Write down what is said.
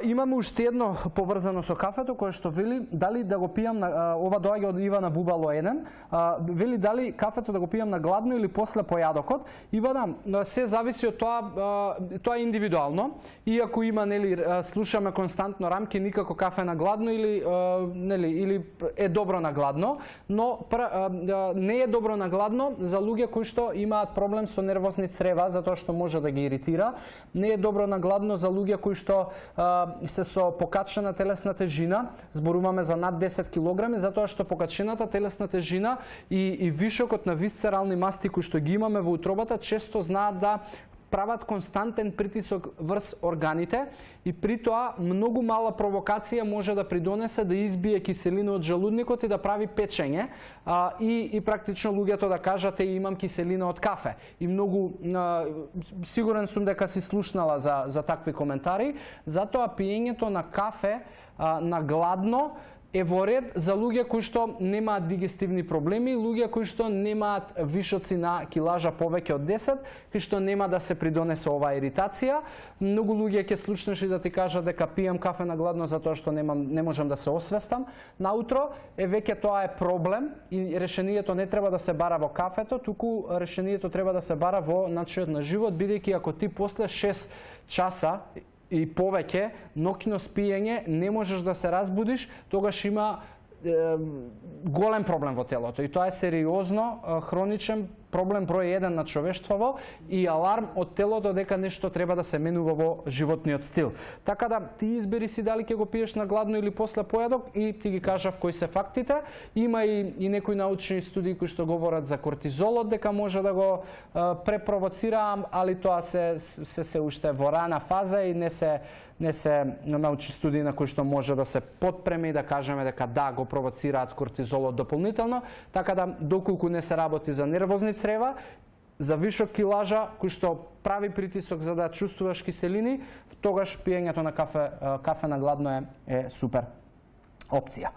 Имаме уште едно поврзано со кафето, кое што вели дали да го пијам на ова доаѓа од Ивана Бубало 1. Вели дали кафето да го пијам на гладно или после појадокот. Ивана, се зависи од тоа е индивидуално. Иако има, нели, слушаме константно рамки никако кафе на гладно или е добро на гладно, но не е добро на гладно за луѓе кои што имаат проблем со нервозни црева затоа што може да ги иритира. Не е добро на гладно за луѓе кои што се со покачена телесна тежина, зборуваме за над 10 кг, затоа што покачената телесна тежина и вишокот на висцерални масти кои што ги имаме во утробата често знаат да прават константен притисок врз органите и при тоа многу мала провокација може да придонесе да избие киселина од желудникот и да прави печење и практично луѓето да кажат имам киселина од кафе. И многу сигурен сум дека си слушнала за такви коментари, затоа пиењето на кафе на гладно е во ред за луѓе кои што немаат дигестивни проблеми, луѓе кои што немаат вишоци на килажа повеќе од 10, кои што нема да се придонесе оваа иритација. Многу луѓе ќе слушнеш и да ти кажат дека пијам кафе на гладно затоа што не можам да се освестам наутро. Веќе тоа е проблем и решението не треба да се бара во кафето, туку решението треба да се бара во начинот на живот, бидејќи ако ти после 6 часа и повеќе ноќно спиење не можеш да се разбудиш, тогаш има голем проблем во телото и тоа е сериозно хроничен проблем број 1 на човештвото и аларм од телото дека нешто треба да се менува во животниот стил. Така да ти избери си дали ќе го пиеш на гладно или после појадок и ти ги кажав кои се фактите. Има и некои научни студии кои што говорат за кортизолот дека може да го препровоцира, али тоа се уште во рана фаза и не се научни студии на кои што може да се потпреме и да кажеме дека да, го провоцираат кортизолот дополнително, така да доколку не се работи за нервозни црева, за вишок килажа кој што прави притисок за да чувствуваш киселини, тогаш пиењето на кафе на гладно е супер опција.